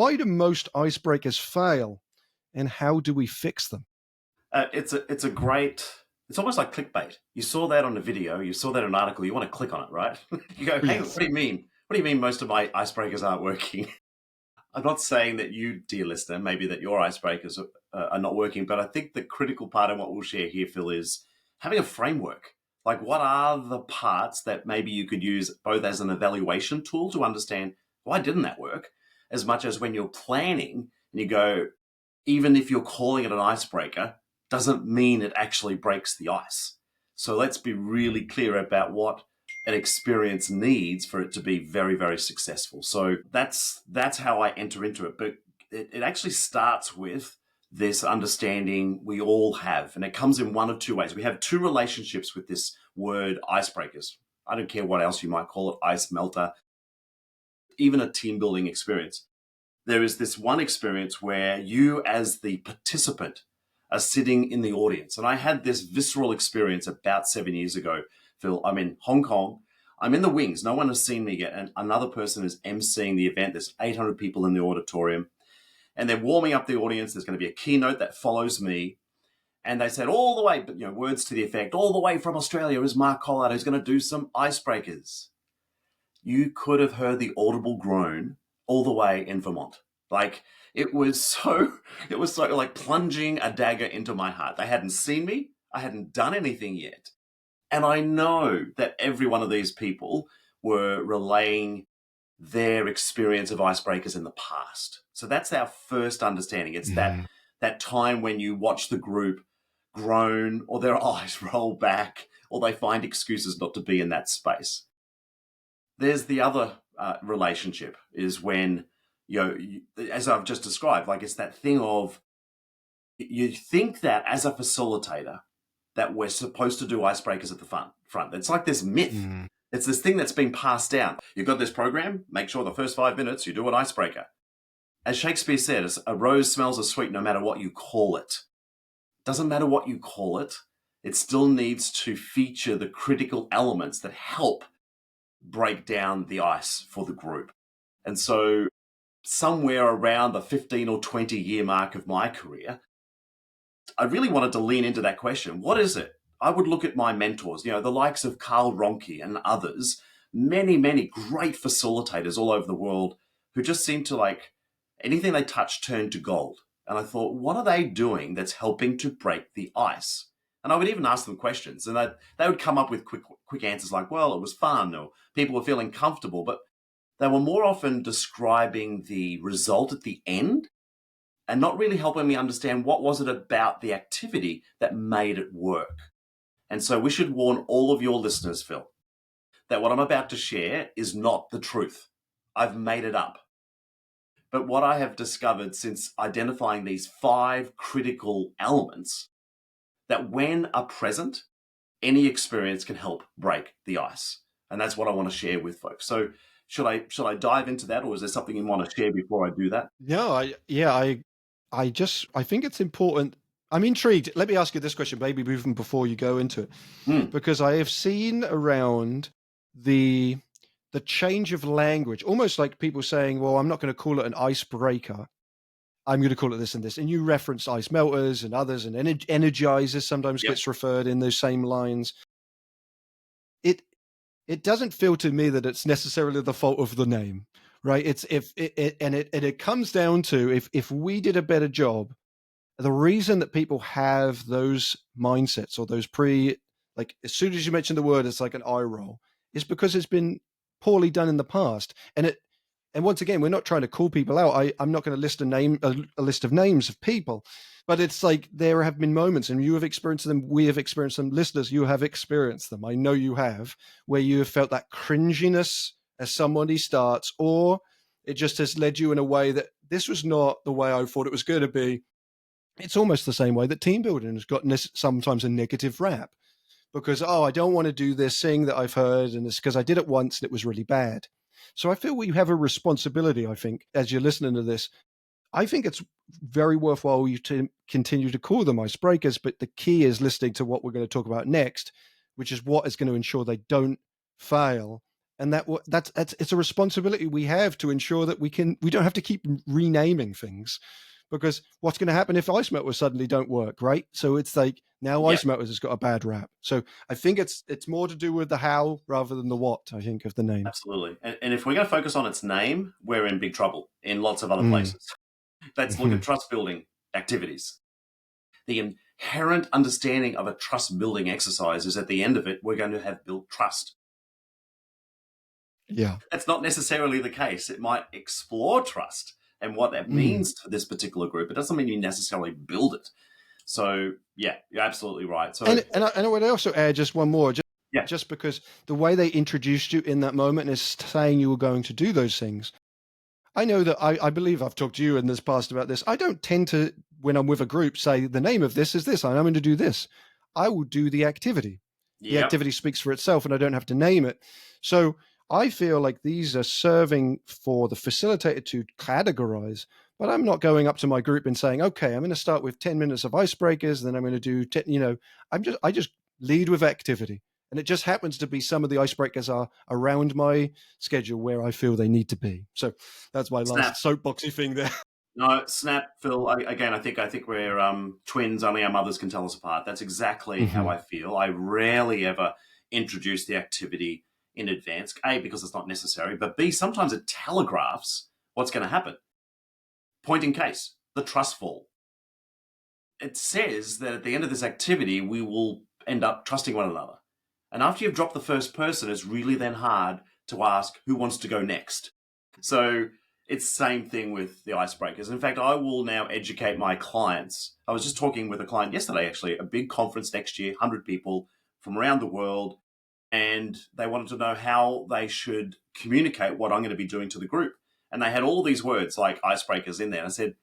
Why do most icebreakers fail, and how do we fix them? It's almost like clickbait. You saw that on a video, you saw that in an article, you want to click on it, right? You go, hey, Yes. what do you mean? What do you mean most of my icebreakers aren't working? I'm not saying that you, dear listener, maybe that your icebreakers are not working, but I think the critical part of what we'll share here, Phil, is having a framework. Like, what are the parts that maybe you could use both as an evaluation tool to understand why didn't that work, as much as when you're planning and you go, even if you're calling it an icebreaker, doesn't mean it actually breaks the ice. So let's be really clear about what an experience needs for it to be very, very successful. So that's how I enter into it. But it actually starts with this understanding we all have, and it comes in one of two ways. We have two relationships with this word icebreakers. I don't care what else you might call it, ice melter, even a team building experience. There is this one experience where you as the participant are sitting in the audience. And I had this visceral experience about 7 years ago, Phil. I'm in Hong Kong. I'm in the wings. No one has seen me yet. And another person is emceeing the event. There's 800 people in the auditorium. And they're warming up the audience. There's going to be a keynote that follows me. And they said all the way, words to the effect, all the way from Australia is Mark Collard, who's going to do some icebreakers. You could have heard the audible groan all the way in Vermont. Like, it was so like plunging a dagger into my heart. They hadn't seen me. I hadn't done anything yet. And I know that every one of these people were relaying their experience of icebreakers in the past. So that's our first understanding. It's that time when you watch the group groan or their eyes roll back or they find excuses not to be in that space. There's the other relationship is when, as I've just described, like it's that thing of you think that as a facilitator that we're supposed to do icebreakers at the front. It's like this myth. It's this thing that's been passed down. You've got this program, make sure the first 5 minutes you do an icebreaker. As Shakespeare said, a rose smells as sweet no matter what you call it. Doesn't matter what you call it. It still needs to feature the critical elements that help break down the ice for the group. And so somewhere around the 15 or 20 year mark of my career, I really wanted to lean into that question. What is it? I would look at my mentors, the likes of Carl Ronke and others, many, many great facilitators all over the world who just seem to like anything they touch turned to gold. And I thought, what are they doing that's helping to break the ice? And I would even ask them questions, and they would come up with quick answers like, well, it was fun, or people were feeling comfortable, but they were more often describing the result at the end and not really helping me understand what was it about the activity that made it work. And so we should warn all of your listeners, Phil, that what I'm about to share is not the truth. I've made it up. But what I have discovered since identifying these 5 critical elements, that when are present, any experience can help break the ice. And that's what I want to share with folks. So should I dive into that, or is there something you want to share before I do that? No, I think it's important. I'm intrigued. Let me ask you this question, maybe even before you go into it, because I have seen around the change of language, almost like people saying, well, I'm not going to call it an icebreaker. I'm going to call it this and this. And you reference ice melters and others, and energizers sometimes gets referred in those same lines. It doesn't feel to me that it's necessarily the fault of the name, right? It's it comes down to if we did a better job, the reason that people have those mindsets or those like as soon as you mention the word, it's like an eye roll, is because it's been poorly done in the past. And once again, we're not trying to call people out. I'm not going to list a list of names of people, but it's like there have been moments, and you have experienced them. We have experienced them. Listeners, you have experienced them. I know you have, where you have felt that cringiness as somebody starts, or it just has led you in a way that this was not the way I thought it was going to be. It's almost the same way that team building has got sometimes a negative rap because, I don't want to do this thing that I've heard, and it's because I did it once and it was really bad. So I feel we have a responsibility, I think, as you're listening to this. I think it's very worthwhile you to continue to call them icebreakers, but the key is listening to what we're going to talk about next, which is what is going to ensure they don't fail And that's it's a responsibility we have to ensure that we don't have to keep renaming things, because what's going to happen if ice melters suddenly don't work, right? So it's like now Yeah, ice melters has got a bad rap. So I think it's more to do with the how rather than the what, I think, of the name. absolutely. And if we're going to focus on its name, we're in big trouble in lots of other Mm. places. Let's look Mm-hmm. at trust building activities. The inherent understanding of a trust building exercise is at the end of it, we're going to have built trust. Yeah. That's not necessarily the case. It might explore trust and what that Mm. means to this particular group. It doesn't mean you necessarily build it. So, yeah, you're absolutely right. So, And I would also add just one more, yeah, just because the way they introduced you in that moment is saying you were going to do those things. I know that I believe I've talked to you in this past about this. I don't tend to, when I'm with a group, say the name of this is this, and I'm going to do this. I will do the activity. The yep, activity speaks for itself, and I don't have to name it. So I feel like these are serving for the facilitator to categorize, but I'm not going up to my group and saying, okay, I'm going to start with 10 minutes of icebreakers, then I'm going to do 10, I just lead with activity. And it just happens to be some of the icebreakers are around my schedule where I feel they need to be. So that's my snap. last soapboxy thing there. No, snap, Phil. Again, I think we're twins. Only our mothers can tell us apart. That's exactly how Mm-hmm. I feel. I rarely ever introduce the activity in advance. A, because it's not necessary, but B, sometimes it telegraphs what's going to happen. Point in case, the trust fall. It says that at the end of this activity, we will end up trusting one another. And after you've dropped the first person, it's really then hard to ask who wants to go next. So it's the same thing with the icebreakers. In fact, I will now educate my clients. I was just talking with a client yesterday, actually, a big conference next year, 100 people from around the world. And they wanted to know how they should communicate what I'm going to be doing to the group. And they had all these words like icebreakers in there. And I said,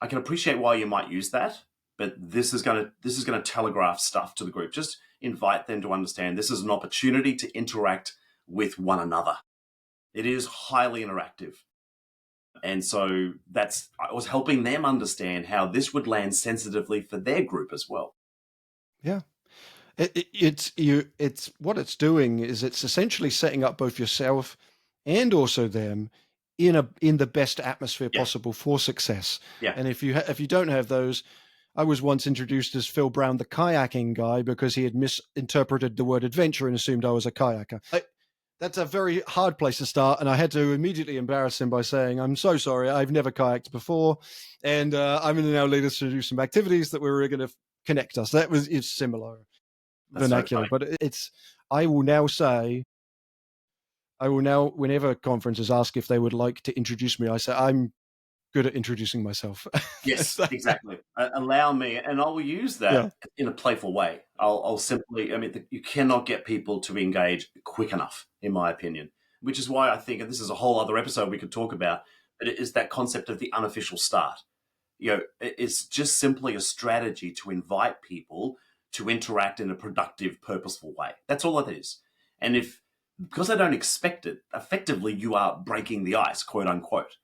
I can appreciate why you might use that, but this is going to telegraph stuff to the group. Just invite them to understand this is an opportunity to interact with one another. It is highly interactive. And so I was helping them understand how this would land sensitively for their group as well. Yeah. It's what it's doing is it's essentially setting up both yourself and also them in the best atmosphere Yeah, possible for success. yeah, And if you don't have those, I was once introduced as Phil Brown, the kayaking guy, because he had misinterpreted the word adventure and assumed I was a kayaker. That's a very hard place to start, and I had to immediately embarrass him by saying, "I'm so sorry, I've never kayaked before, and I'm going to now lead us to do some activities that were going to connect us." It's similar that's so vernacular, funny. but it's. I will now say, whenever conferences ask if they would like to introduce me, I say I'm good at introducing myself. Yes, exactly. Allow me, and I will use Yeah. that in a playful way. I'll simply, I mean, you cannot get people to engage quick enough, in my opinion, which is why I think, and this is a whole other episode we could talk about, but it is that concept of the unofficial start. It's just simply a strategy to invite people to interact in a productive, purposeful way. That's all it is. And because they don't expect it, effectively you are breaking the ice, quote unquote.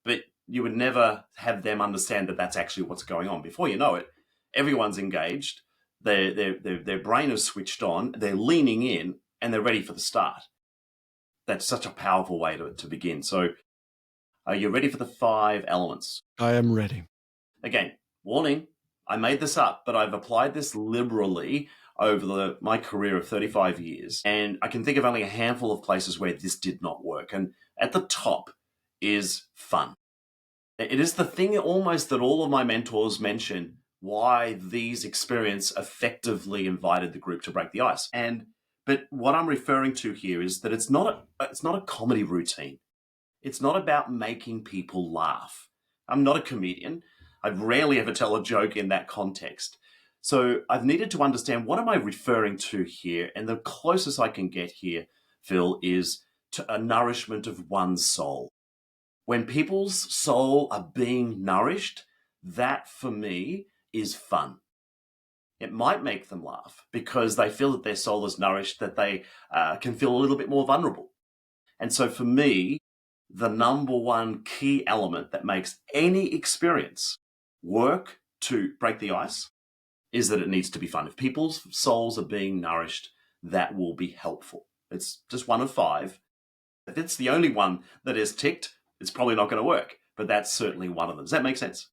But you would never have them understand that that's actually what's going on. Before you know it, everyone's engaged. Their brain is switched on. They're leaning in, and they're ready for the start. That's such a powerful way to begin. So, are you ready for the 5 elements? I am ready. Again, warning, I made this up, but I've applied this liberally over my career of 35 years. And I can think of only a handful of places where this did not work. And at the top is fun. It is the thing almost that all of my mentors mention why these experiences effectively invited the group to break the ice. But what I'm referring to here is that it's not a comedy routine. It's not about making people laugh. I'm not a comedian. I rarely ever tell a joke in that context. So I've needed to understand what am I referring to here, and the closest I can get here, Phil, is to a nourishment of one's soul. When people's soul are being nourished, that for me is fun. It might make them laugh because they feel that their soul is nourished, that they can feel a little bit more vulnerable. And so for me, the number one key element that makes any experience work to break the ice is that it needs to be fun. If people's souls are being nourished, that will be helpful. It's just one of five. If it's the only one that is ticked, it's probably not going to work. But that's certainly one of them. Does that make sense?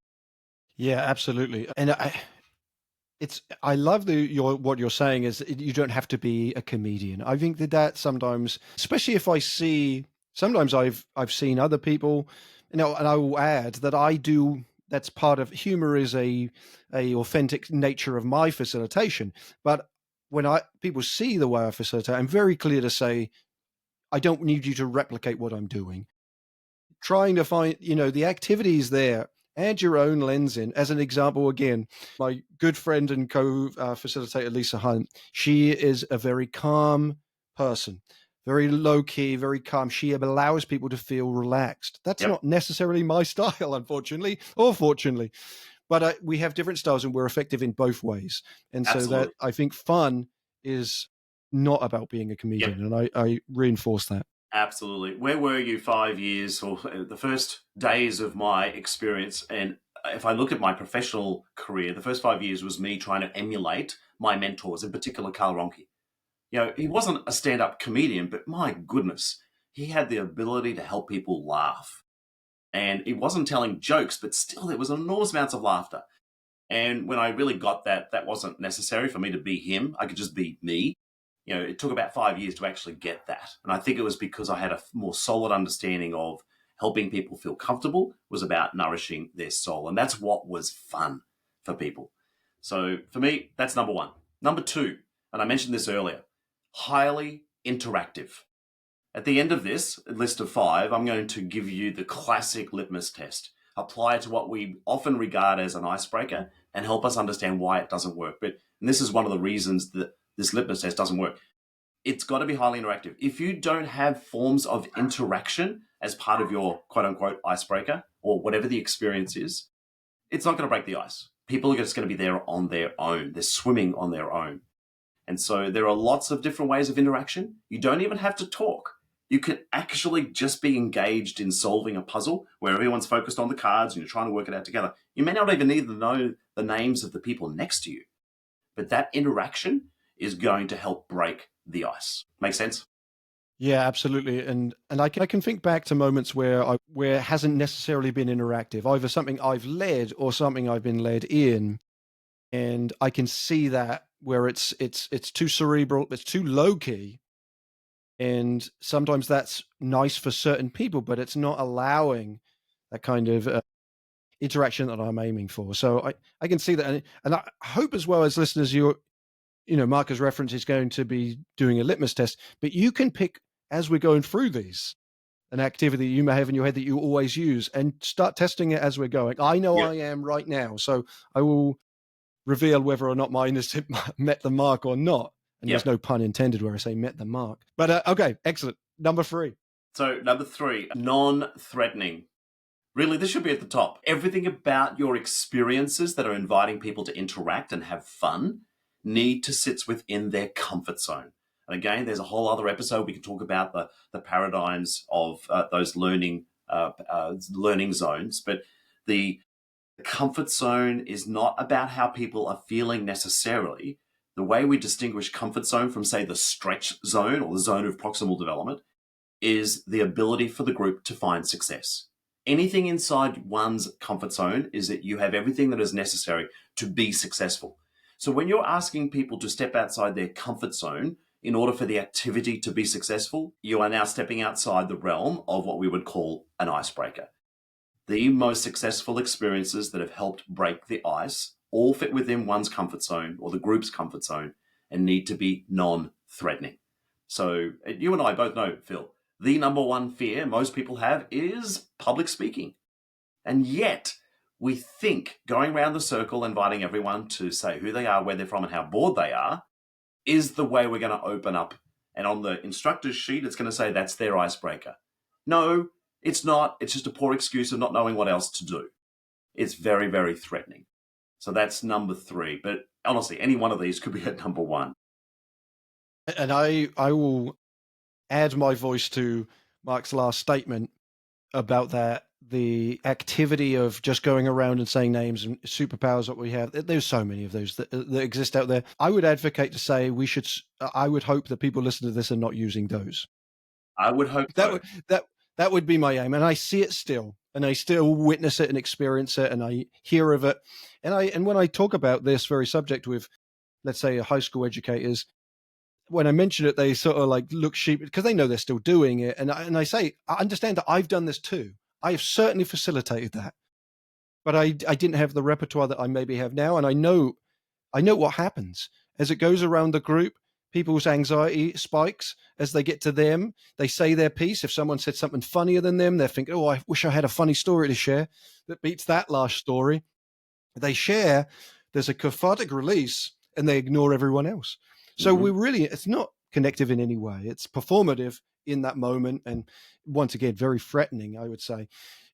Yeah, absolutely. And I love what you're saying is you don't have to be a comedian. I think that sometimes, especially if I see, sometimes I've seen other people, and I will add that I do. That's part of humor is a authentic nature of my facilitation. But when people see the way I facilitate, I'm very clear to say I don't need you to replicate what I'm doing. Trying to find, the activities there, add your own lens in. As an example, again, my good friend and co-facilitator, Lisa Hunt, she is a very calm person, very low key, very calm. She allows people to feel relaxed. That's Yep. not necessarily my style, unfortunately, or fortunately. But we have different styles and we're effective in both ways. And so that Absolutely. I think fun is not about being a Yep. comedian. And I reinforce that. Absolutely. Where were you 5 years or the first days of my experience? And if I look at my professional career, the first 5 years was me trying to emulate my mentors, in particular Carl Ronke. He wasn't a stand-up comedian, but my goodness, he had the ability to help people laugh. And he wasn't telling jokes, but still there was enormous amounts of laughter. And when I really got that, that wasn't necessary for me to be him. I could just be me. It took about 5 years to actually get that. And I think it was because I had a more solid understanding of helping people feel comfortable was about nourishing their soul. And that's what was fun for people. So for me, that's number one. Number two, and I mentioned this earlier, highly interactive. At the end of this list of five, I'm going to give you the classic litmus test. Apply it to what we often regard as an icebreaker and help us understand why it doesn't work. And this is one of the reasons that this litmus test doesn't work. It's got to be highly interactive. If you don't have forms of interaction as part of your quote unquote icebreaker or whatever the experience is, it's not going to break the ice. People are just going to be there on their own. They're swimming on their own. And so there are lots of different ways of interaction. You don't even have to talk. You can actually just be engaged in solving a puzzle where everyone's focused on the cards and you're trying to work it out together. You may not even need to know the names of the people next to you, but that interaction is going to help break the ice. Make sense? Yeah, absolutely. And I can think back to moments where it hasn't necessarily been interactive, either something I've led or something I've been led in, and I can see that where it's too cerebral, it's too low key, and sometimes that's nice for certain people, but it's not allowing that kind of interaction that I'm aiming for. So I can see that, and I hope as well as listeners, Marcus reference is going to be doing a litmus test, but you can pick as we're going through these an activity you may have in your head that you always use and start testing it as we're going. I know Yep. I am right now, so I will reveal whether or not mine has met the mark or not. And there's Yep. no pun intended where I say met the mark. But okay, excellent. Number 3. So, number three, non threatening. Really, this should be at the top. Everything about your experiences that are inviting people to interact and have fun need to sit within their comfort zone. And again, there's a whole other episode we can talk about the paradigms of those learning zones. But the comfort zone is not about how people are feeling necessarily. The way we distinguish comfort zone from, say, the stretch zone or the zone of proximal development is the ability for the group to find success. Anything inside one's comfort zone is that you have everything that is necessary to be successful. So when you're asking people to step outside their comfort zone in order for the activity to be successful, you are now stepping outside the realm of what we would call an icebreaker. The most successful experiences that have helped break the ice all fit within one's comfort zone or the group's comfort zone and need to be non-threatening. So you and I both know, Phil, the number one fear most people have is public speaking. And yet we think going around the circle, inviting everyone to say who they are, where they're from, and how bored they are, is the way we're going to open up. And on the instructor's sheet, it's going to say that's their icebreaker. No, it's not. It's just a poor excuse of not knowing what else to do. It's very, very threatening. So that's number three. But honestly, any one of these could be at number one. And I will add my voice to Mark's last statement about that the activity of just going around and saying names and superpowers that we have. There's so many of those that exist out there. I would advocate to say I would hope that people listening to this are not using those. I would hope That so. would that would be my aim, and I see it still, and I still witness it and experience it, and I hear of it, and when I talk about this very subject with, let's say, high school educators, when I mention it, they sort of like look sheep because they know they're still doing it, and I say, I understand that I've done this too. I have certainly facilitated that, but I didn't have the repertoire that I maybe have now, and I know what happens as it goes around the group. People's anxiety spikes as they get to them. They say their piece. If someone said something funnier than them, they're thinking, "Oh, I wish I had a funny story to share that beats that last story." They share. There's a cathartic release, and they ignore everyone else. So it's not connective in any way. It's performative in that moment, and once again, very threatening, I would say.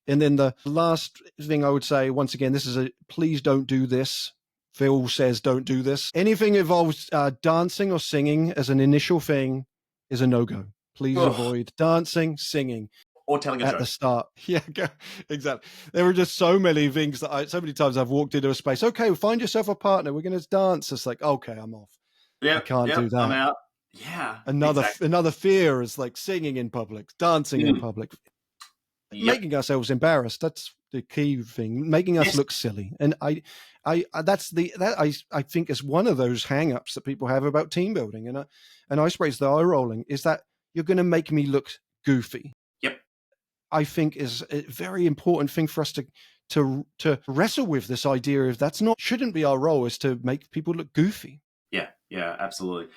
And then the last thing I would say, once again, this is please don't do this. Phil says don't do this. Anything involves dancing or singing as an initial thing is a no-go. Please avoid dancing, singing. Or telling a joke. At the start. Yeah, exactly. There were just so many things so many times I've walked into a space. Okay, find yourself a partner. We're going to dance. It's like, okay, I'm off. I can't do that. I'm out. Yeah. Another fear is like singing in public, dancing in public, making ourselves embarrassed. That's the key thing. Making us look silly. And I think is one of those hang-ups that people have about team building and Icebreakers, the eye rolling, is that you're going to make me look goofy. Yep. I think is a very important thing for us to wrestle with, this idea of shouldn't be our role, is to make people look goofy. Yeah, absolutely.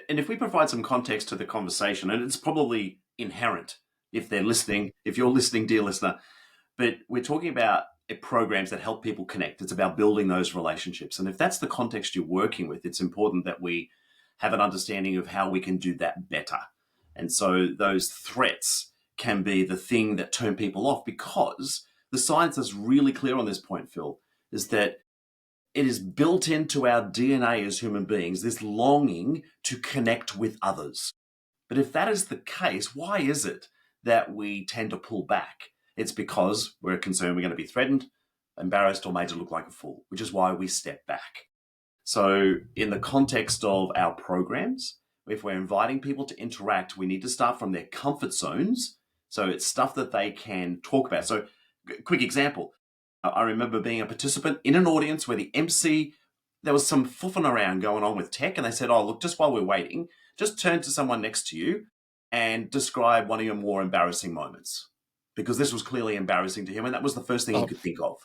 And if we provide some context to the conversation, and it's probably inherent if you're listening, dear listener, but we're talking about programs that help people connect. It's about building those relationships. And if that's the context you're working with, it's important that we have an understanding of how we can do that better. And so those threats can be the thing that turn people off, because the science is really clear on this point, Phil, is that it is built into our DNA as human beings, this longing to connect with others. But if that is the case, why is it that we tend to pull back? It's because we're concerned we're going to be threatened, embarrassed, or made to look like a fool, which is why we step back. So in the context of our programs, if we're inviting people to interact, we need to start from their comfort zones. So it's stuff that they can talk about. So quick example. I remember being a participant in an audience where the MC, there was some fluffing around going on with tech, and they said, "Oh, look, just while we're waiting, just turn to someone next to you and describe one of your more embarrassing moments." Because this was clearly embarrassing to him, and that was the first thing he could think of.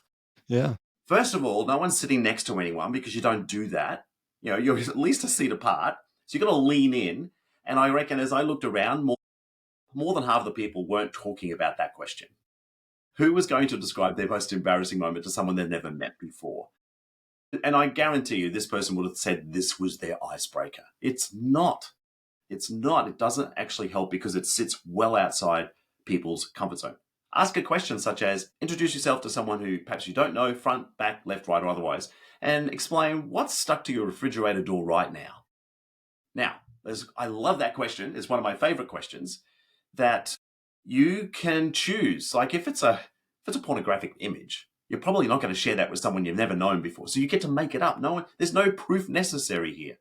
Yeah. First of all, no one's sitting next to anyone, because you don't do that. You're at least a seat apart, so you've got to lean in. And I reckon as I looked around, more than half of the people weren't talking about that question. Who was going to describe their most embarrassing moment to someone they've never met before? And I guarantee you this person would have said this was their icebreaker. It's not. It's not. It doesn't actually help, because it sits well outside people's comfort zone. Ask a question such as, introduce yourself to someone who perhaps you don't know, front, back, left, right, or otherwise, and explain what's stuck to your refrigerator door right now. Now, I love that question. It's one of my favorite questions that you can choose. Like if it's a pornographic image, you're probably not going to share that with someone you've never known before. So you get to make it up. There's no proof necessary here.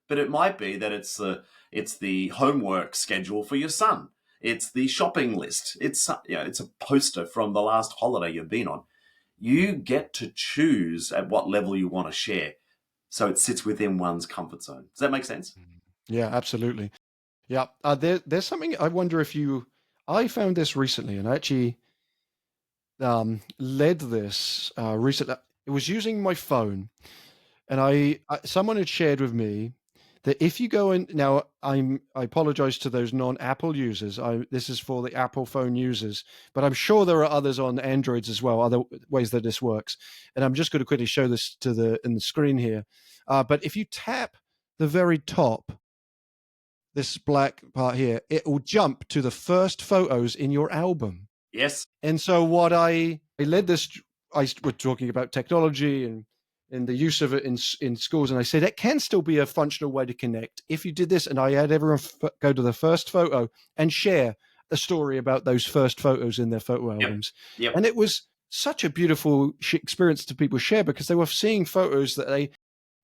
But it might be that it's the homework schedule for your son. It's the shopping list. It's a poster from the last holiday you've been on. You get to choose at what level you want to share, so it sits within one's comfort zone. Does that make sense? Yeah, absolutely. Yeah, there's something I wonder if I found this recently, and I actually led this recently. It was using my phone, and someone had shared with me that if you go in now, I apologize to those non-Apple users. This is for the Apple phone users, but I'm sure there are others on Androids as well, other ways that this works. And I'm just going to quickly show this in the screen here. But if you tap the very top, this black part here, it will jump to the first photos in your album. Yes. And so what I led this, we're talking about technology and the use of it in schools. And I said, it can still be a functional way to connect if you did this. And I had everyone go to the first photo and share a story about those first photos in their photo Yep. albums. Yep. And it was such a beautiful experience to people share, because they were seeing photos that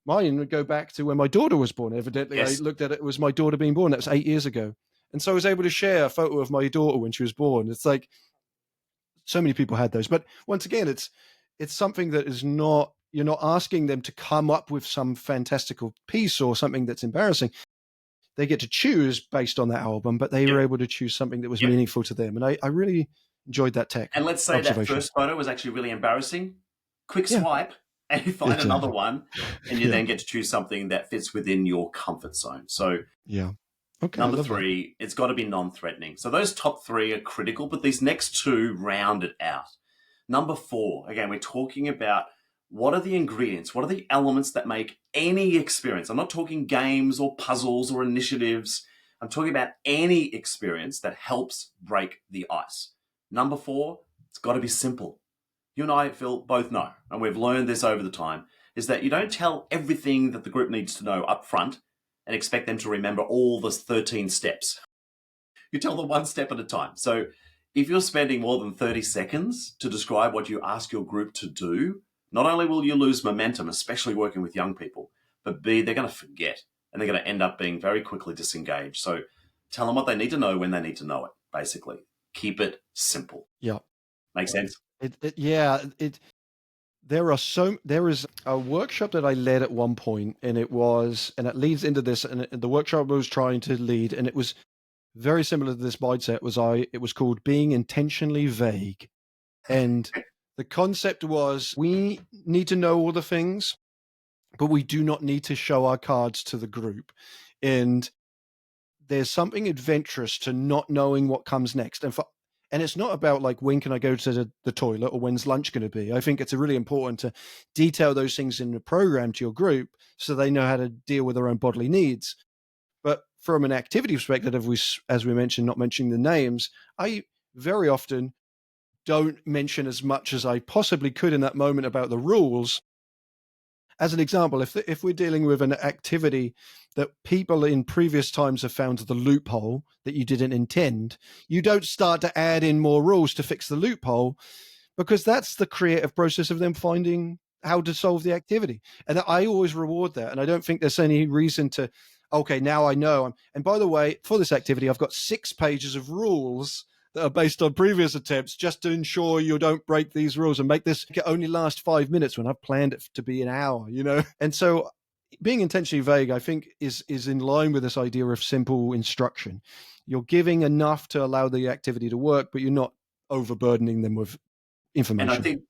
mine would go back to when my daughter was born. Evidently, I Yes. looked at it, it was my daughter being born. That was 8 years ago. And so I was able to share a photo of my daughter when she was born. It's like so many people had those. But once again, it's something that is not, you're not asking them to come up with some fantastical piece or something that's embarrassing. They get to choose based on that album, but they Yep. were able to choose something that was Yep. meaningful to them. And I really enjoyed that tech And let's say that observation. first photo was actually really embarrassing. Quick Yeah. swipe, and you find Exactly. another one, and you Yeah. then get to choose something that fits within your comfort zone. So Yeah. Okay, I number love that. 3, it's got to be non-threatening. So those top 3 are critical, but these next 2 round it out. Number 4, again, we're talking about what are the ingredients, what are the elements that make any experience. I'm not talking games or puzzles or initiatives. I'm talking about any experience that helps break the ice. Number 4, it's got to be simple. You and I, Phil, both know, and we've learned this over the time, is that you don't tell everything that the group needs to know up front and expect them to remember all the 13 steps. You tell them one step at a time. So if you're spending more than 30 seconds to describe what you ask your group to do, not only will you lose momentum, especially working with young people, but B, they're going to forget and they're going to end up being very quickly disengaged. So tell them what they need to know when they need to know it, basically. Keep it simple. Yeah. Make sense? There is a workshop that I led at one point, and it leads into this, and the workshop I was trying to lead, and it was very similar to this mindset. It was called being intentionally vague. And the concept was, we need to know all the things, but we do not need to show our cards to the group. And there's something adventurous to not knowing what comes next. And it's not about like, when can I go to the toilet or when's lunch going to be? I think it's really important to detail those things in the program to your group so they know how to deal with their own bodily needs. But from an activity perspective, as we mentioned, not mentioning the names, I very often don't mention as much as I possibly could in that moment about the rules. As an example, if we're dealing with an activity that people in previous times have found the loophole that you didn't intend, you don't start to add in more rules to fix the loophole, because that's the creative process of them finding how to solve the activity. And I always reward that. And I don't think there's any reason to, okay, now I know. And by the way, for this activity, I've got 6 pages of rules that are based on previous attempts, just to ensure you don't break these rules and make this only last 5 minutes when I've planned it to be an hour, you know? And so being intentionally vague, I think, is in line with this idea of simple instruction. You're giving enough to allow the activity to work, but you're not overburdening them with information. And I think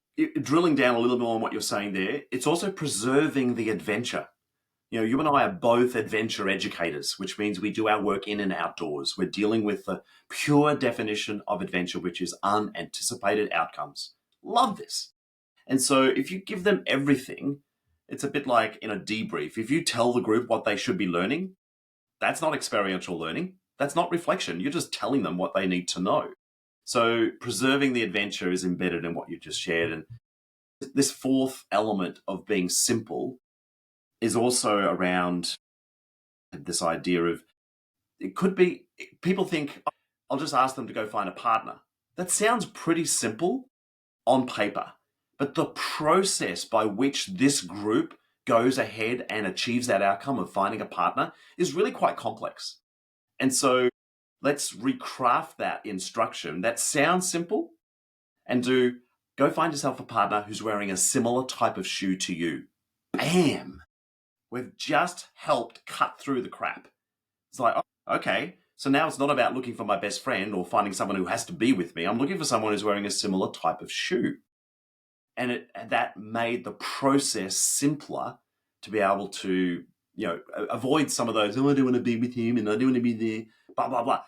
drilling down a little more on what you're saying there, it's also preserving the adventure. You know, you and I are both adventure educators, which means we do our work in and outdoors. We're dealing with the pure definition of adventure, which is unanticipated outcomes. Love this. And so if you give them everything, it's a bit like in a debrief. If you tell the group what they should be learning, that's not experiential learning. That's not reflection. You're just telling them what they need to know. So preserving the adventure is embedded in what you just shared. And this fourth element of being simple is also around this idea of, it could be, people think, I'll just ask them to go find a partner. That sounds pretty simple on paper, but the process by which this group goes ahead and achieves that outcome of finding a partner is really quite complex. And so let's recraft that instruction that sounds simple and go find yourself a partner who's wearing a similar type of shoe to you. Bam! We've just helped cut through the crap. It's like, oh, okay, so now it's not about looking for my best friend or finding someone who has to be with me. I'm looking for someone who's wearing a similar type of shoe. And that made the process simpler to be able to, avoid some of those, oh, I don't want to be with him and I don't want to be there, blah, blah, blah.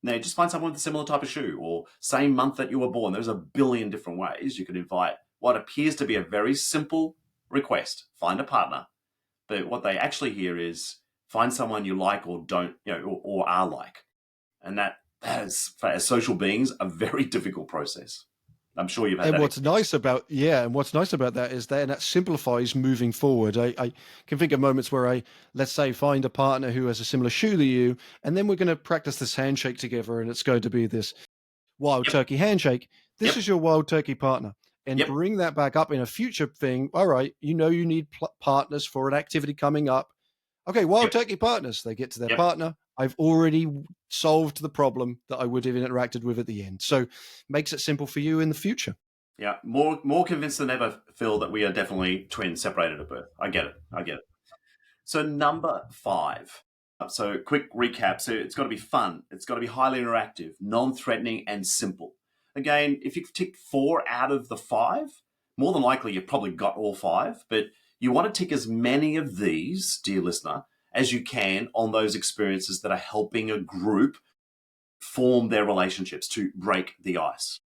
No, just find someone with a similar type of shoe, or same month that you were born. There's a billion different ways you could invite what appears to be a very simple request, find a partner. But what they actually hear is, find someone you like or don't, or are like. And that is, as social beings, a very difficult process. I'm sure you've had And that. what's nice about that is that simplifies moving forward. I can think of moments where let's say, find a partner who has a similar shoe to you, and then we're going to practice this handshake together, and it's going to be this wild Yep. turkey handshake. This Yep. is your wild turkey partner, and Yep. bring that back up in a future thing. All right, you need partners for an activity coming up. Okay, wild Yep. turkey partners. They get to their Yep. partner. I've already solved the problem that I would have interacted with at the end. So makes it simple for you in the future. Yeah. More convinced than ever, Phil, that we are definitely twins separated at birth. I get it. I get it. So number 5. So quick recap. So it's got to be fun. It's got to be highly interactive, non-threatening, and simple. Again, if you've ticked 4 out of the 5, more than likely you've probably got all 5. But you want to tick as many of these, dear listener, as you can on those experiences that are helping a group form their relationships to break the ice.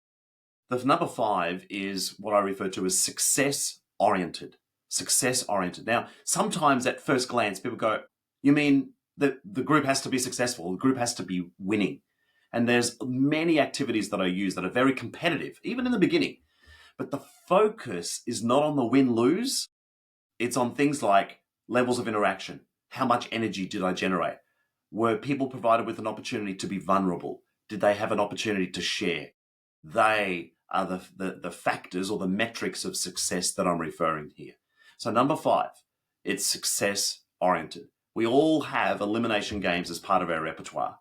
The number 5 is what I refer to as success oriented. Success oriented. Now, sometimes at first glance, people go, you mean that the group has to be successful, the group has to be winning. And there's many activities that I use that are very competitive, even in the beginning. But the focus is not on the win-lose. It's on things like levels of interaction. How much energy did I generate? Were people provided with an opportunity to be vulnerable? Did they have an opportunity to share? They are the factors or the metrics of success that I'm referring to here. So number 5, it's success oriented. We all have elimination games as part of our repertoire,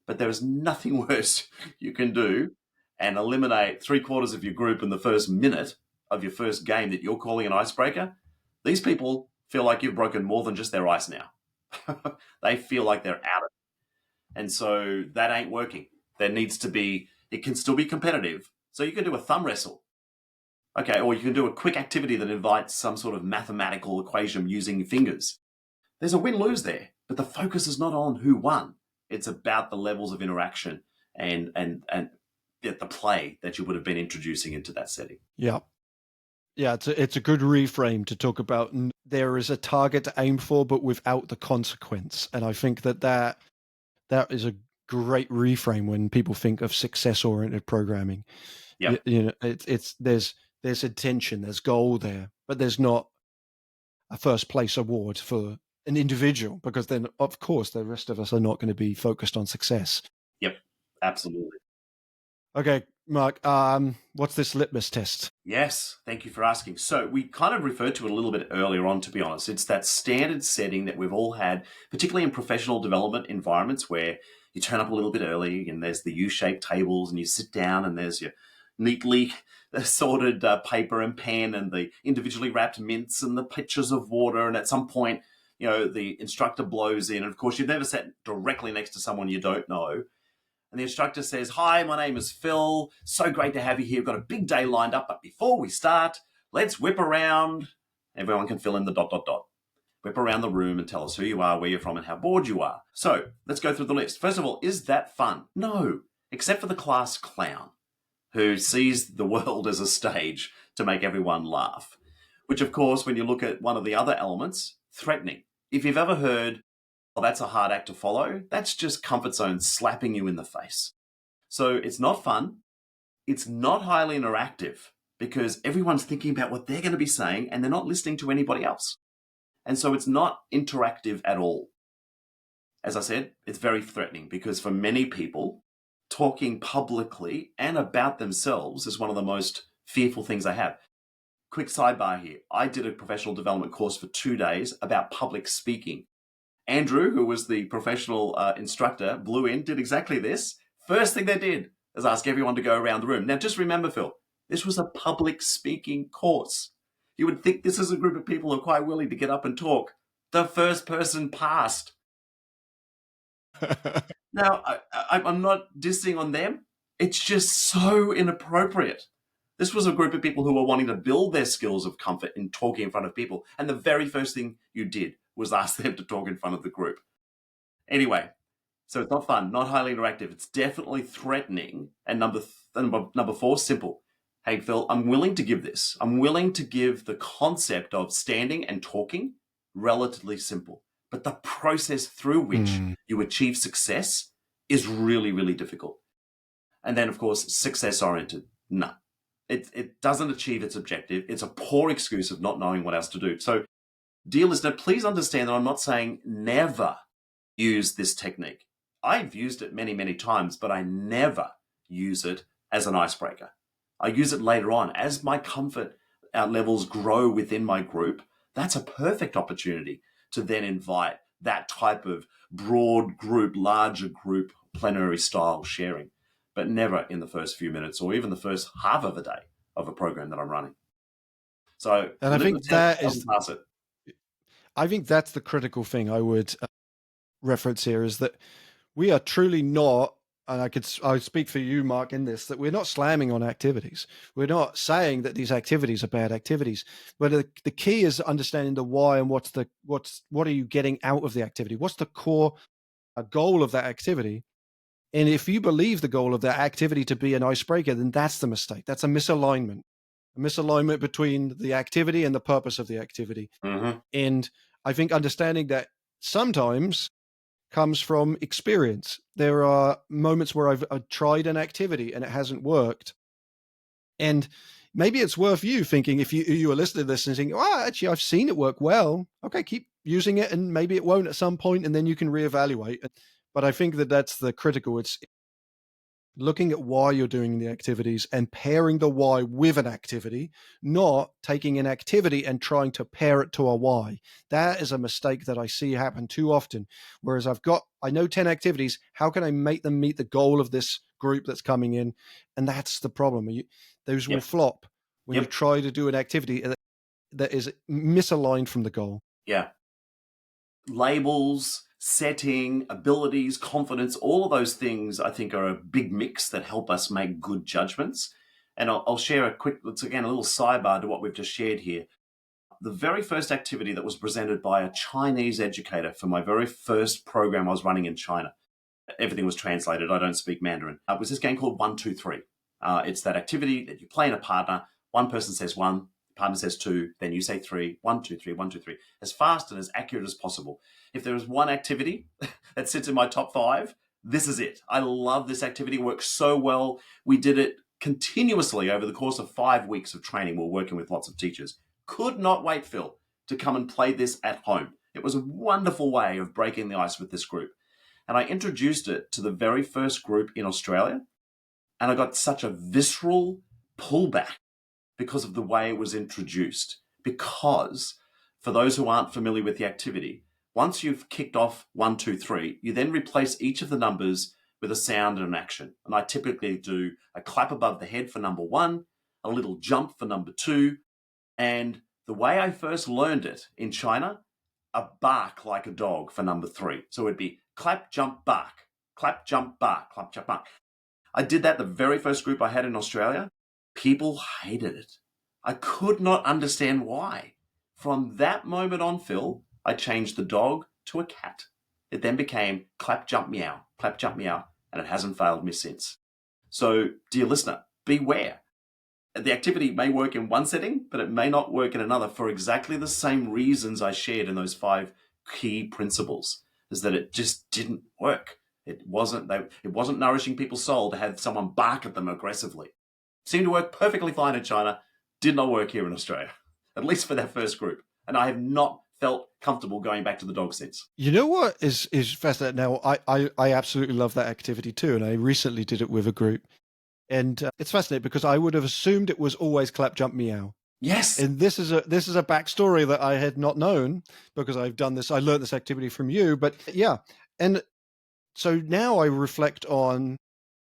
but there is nothing worse you can do and eliminate 3/4 of your group in the first minute of your first game that you're calling an icebreaker. These people feel like you've broken more than just their ice now. They feel like they're out of it. And so that ain't working. There needs to be, it can still be competitive. So you can do a thumb wrestle. Okay, or you can do a quick activity that invites some sort of mathematical equation using your fingers. There's a win-lose there, but the focus is not on who won. It's about the levels of interaction and the play that you would have been introducing into that setting. Yeah. Yeah, it's a good reframe to talk about. There is a target to aim for, but without the consequence. And I think that is a great reframe when people think of success-oriented programming. Yep. There's intention, there's goal there, but there's not a first place award for an individual, because then of course the rest of us are not going to be focused on success. Yep, absolutely. Okay, Mark, what's this litmus test? Yes, thank you for asking. So we kind of referred to it a little bit earlier on, to be honest. It's that standard setting that we've all had, particularly in professional development environments, where you turn up a little bit early and there's the U-shaped tables and you sit down and there's your neatly sorted paper and pen and the individually wrapped mints and the pitchers of water. And at some point, the instructor blows in. And of course, you've never sat directly next to someone you don't know. And the instructor says, "Hi, my name is Phil. So great to have you here. We've got a big day lined up, but before we start, let's whip around." Everyone can fill in the ... Whip around the room and tell us who you are, where you're from, and how bored you are. So let's go through the list. First of all, is that fun? No, except for the class clown, who sees the world as a stage to make everyone laugh. Which, of course, when you look at one of the other elements, threatening. If you've ever heard, "Oh, that's a hard act to follow," that's just comfort zone slapping you in the face. So it's not fun. It's not highly interactive because everyone's thinking about what they're going to be saying and they're not listening to anybody else. And so it's not interactive at all. As I said, it's very threatening because for many people, talking publicly and about themselves is one of the most fearful things they have. Quick sidebar here. I did a professional development course for 2 days about public speaking. Andrew, who was the professional instructor, blew in, did exactly this. First thing they did is ask everyone to go around the room. Now, just remember, Phil, this was a public speaking course. You would think this is a group of people who are quite willing to get up and talk. The first person passed. Now, I'm not dissing on them. It's just so inappropriate. This was a group of people who were wanting to build their skills of comfort in talking in front of people. And the very first thing you did was ask them to talk in front of the group. Anyway, so it's not fun, not highly interactive. It's definitely threatening. And number 4, simple. Hey, Phil, I'm willing to give this. I'm willing to give the concept of standing and talking relatively simple. But the process through which you achieve success is really, really difficult. And then, of course, success-oriented. No. It doesn't achieve its objective. It's a poor excuse of not knowing what else to do. So, dear listener, please understand that I'm not saying never use this technique. I've used it many, many times, but I never use it as an icebreaker. I use it later on as my comfort levels grow within my group. That's a perfect opportunity to then invite that type of broad group, larger group, plenary style sharing, but never in the first few minutes or even the first half of a day of a program that I'm running. So, And I think litmus test doesn't pass it. I think that's the critical thing I would reference here, is that we are truly not, and I speak for you, Mark, in this, that we're not slamming on activities. We're not saying that these activities are bad activities, but the key is understanding the why and what are you getting out of the activity? What's the core goal of that activity? And if you believe the goal of that activity to be an icebreaker, then that's the mistake. That's a misalignment between the activity and the purpose of the activity. Mm-hmm. And I think understanding that sometimes comes from experience. There are moments where I've tried an activity and it hasn't worked. And maybe it's worth you thinking, if you are listening to this and thinking, oh, actually, I've seen it work well. Okay, keep using it, and maybe it won't at some point, and then you can reevaluate. But I think that that's the critical. It's looking at why you're doing the activities and pairing the why with an activity, not taking an activity and trying to pair it to a why. That is a mistake that I see happen too often. Whereas I know 10 activities, how can I make them meet the goal of this group that's coming in? And that's the problem. Those will flop when you try to do an activity that is misaligned from the goal. Yeah. Labels, setting, abilities, confidence, all of those things I think are a big mix that help us make good judgments. And I'll share it's again a little sidebar to what we've just shared here. The very first activity that was presented by a Chinese educator for my very first program I was running in China. Everything was translated. I don't speak Mandarin. It was this game called 1, 2, 3. It's that activity that you play in a partner. One person says 1, partner says 2, then you say 3, 1, 2, 3, 1, 2, 3, as fast and as accurate as possible. If there is one activity that sits in my top 5, this is it. I love this activity. It works so well. We did it continuously over the course of 5 weeks of training. We're working with lots of teachers. Could not wait, Phil, to come and play this at home. It was a wonderful way of breaking the ice with this group. And I introduced it to the very first group in Australia. And I got such a visceral pullback because of the way it was introduced. Because for those who aren't familiar with the activity, once you've kicked off 1, 2, 3, you then replace each of the numbers with a sound and an action. And I typically do a clap above the head for number 1, a little jump for number 2. And the way I first learned it in China, a bark like a dog for number 3. So it'd be clap, jump, bark, clap, jump, bark, clap, jump, bark. I did that the very first group I had in Australia. People hated it. I could not understand why. From that moment on, Phil, I changed the dog to a cat. It then became clap, jump, meow, and it hasn't failed me since. So, dear listener, beware. The activity may work in one setting, but it may not work in another for exactly the same reasons I shared in those 5 key principles, is that it just didn't work. It wasn't nourishing people's soul to have someone bark at them aggressively. Seemed to work perfectly fine in China, did not work here in Australia, at least for that first group. And I have not felt comfortable going back to the dog since. You know what is fascinating? Now, I absolutely love that activity too, and I recently did it with a group. And it's fascinating because I would have assumed it was always clap, jump, meow. Yes. And this is a backstory that I had not known, because I've done this. I learned this activity from you, but yeah. And so now I reflect on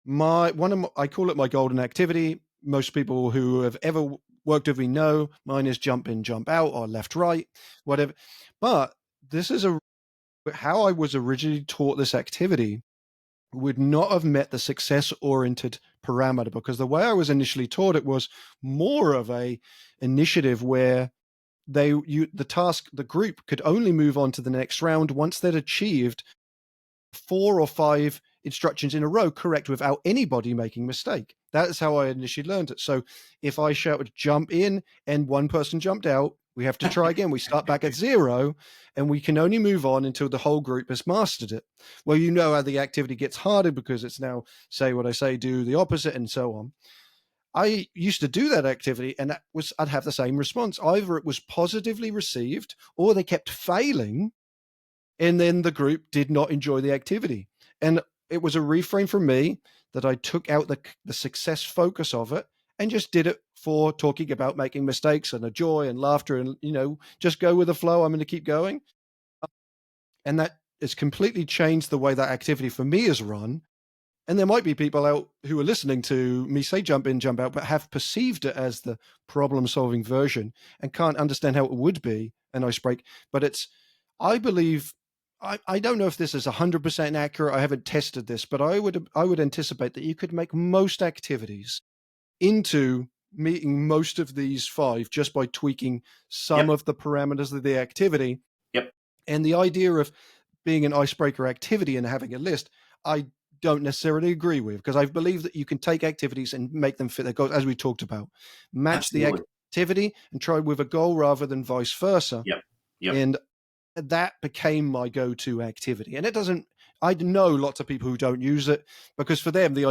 I call it my golden activity. Most people who have ever worked with me know mine is jump in, jump out, or left, right, whatever. But this is how I was originally taught this activity would not have met the success-oriented parameter, because the way I was initially taught it was more of a initiative where the group could only move on to the next round once they'd achieved 4 or 5 instructions in a row correct without anybody making a mistake. That's how I initially learned it. So if I shouted jump in and one person jumped out, we have to try again. We start back at 0, and we can only move on until the whole group has mastered it. Well, you know how the activity gets harder because it's now say what I say, do the opposite, and so on. I used to do that activity, and I'd have the same response. Either it was positively received, or they kept failing, and then the group did not enjoy the activity. And it was a reframe for me that I took out the success focus of it and just did it for talking about making mistakes and a joy and laughter, and just go with the flow. I'm going to keep going, and that has completely changed the way that activity for me is run. And there might be people out who are listening to me say jump in, jump out, but have perceived it as the problem solving version and can't understand how it would be an ice break. But I believe, I don't know if this is 100% accurate. I haven't tested this, but I would anticipate that you could make most activities into meeting most of these 5 just by tweaking some Yep. of the parameters of the activity. Yep. And the idea of being an icebreaker activity and having a list, I don't necessarily agree with, because I believe that you can take activities and make them fit their goals, as we talked about. Match the Absolutely. activity and try with a goal rather than vice versa. Yep. Yep. And that became my go-to activity. And I know lots of people who don't use it, because for them, the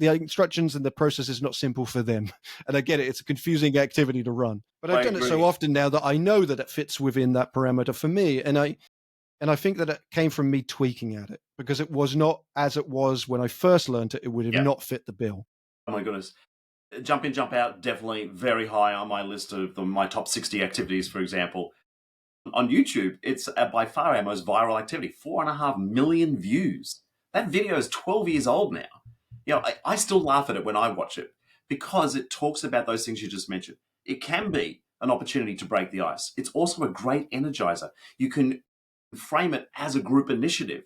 instructions and the process is not simple for them. And I get it. It's a confusing activity to run, but I've I done it agree. so often now that I know that it fits within that parameter for me. And I think that it came from me tweaking at it, because it was not as it was when I first learned it. It would have Yeah. not fit the bill. Oh my goodness. Jump in, jump out, definitely very high on my list of my top 60 activities, for example. On YouTube, it's by far our most viral activity, 4.5 million views. That video is 12 years old now. I still laugh at it when I watch it, because it talks about those things you just mentioned. It can be an opportunity to break the ice. It's also a great energizer. You can frame it as a group initiative.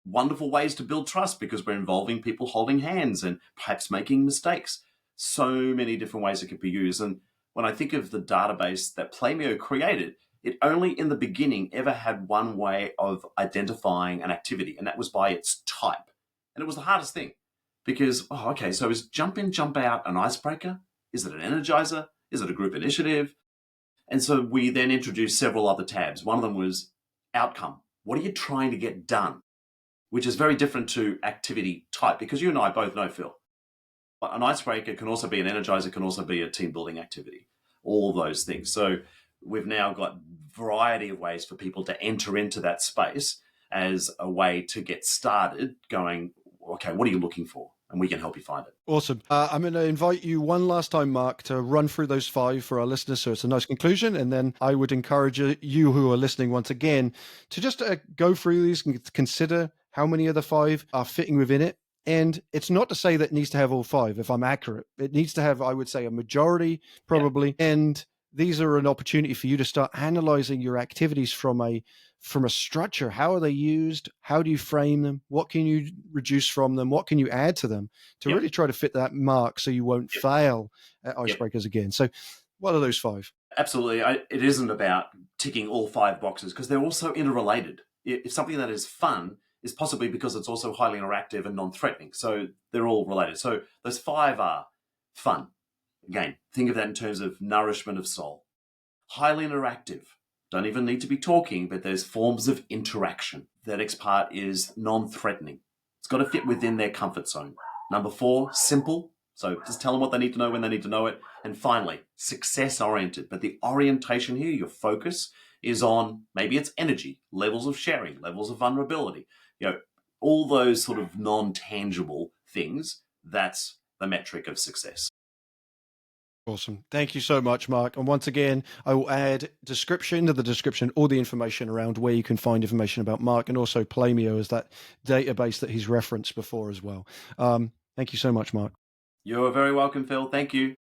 Wonderful ways to build trust, because we're involving people holding hands and perhaps making mistakes. So many different ways it could be used. And when I think of the database that Playmeo created, it only in the beginning ever had one way of identifying an activity, and that was by its type. And it was the hardest thing, because, okay, so is jump in, jump out an icebreaker? Is it an energizer? Is it a group initiative? And so we then introduced several other tabs. One of them was outcome. What are you trying to get done? Which is very different to activity type, because you and I both know, Phil, an icebreaker can also be an energizer, can also be a team building activity, all those things. So we've now got variety of ways for people to enter into that space as a way to get started going, okay, what are you looking for? And we can help you find it. Awesome. I'm going to invite you one last time, Mark, to run through those 5 for our listeners, so it's a nice conclusion. And then I would encourage you who are listening once again to just go through these and consider how many of the 5 are fitting within it. And it's not to say that it needs to have all 5, if I'm accurate. It needs to have, I would say, a majority, probably. Yeah. And these are an opportunity for you to start analyzing your activities from a structure. How are they used? How do you frame them? What can you reduce from them? What can you add to them to really try to fit that mark, so you won't fail at icebreakers again? So what are those 5? Absolutely. It isn't about ticking all 5 boxes, because they're also interrelated. If something that is fun is possibly because it's also highly interactive and non-threatening. So they're all related. So those 5 are fun. Again, think of that in terms of nourishment of soul. Highly interactive. Don't even need to be talking, but there's forms of interaction. The next part is non-threatening. It's got to fit within their comfort zone. Number 4, simple. So just tell them what they need to know when they need to know it. And finally, success-oriented. But the orientation here, your focus, is on, maybe it's energy, levels of sharing, levels of vulnerability. All those sort of non-tangible things, that's the metric of success. Awesome. Thank you so much, Mark. And once again, I will add to the description, all the information around where you can find information about Mark, and also Playmeo as that database that he's referenced before as well. Thank you so much, Mark. You're very welcome, Phil. Thank you.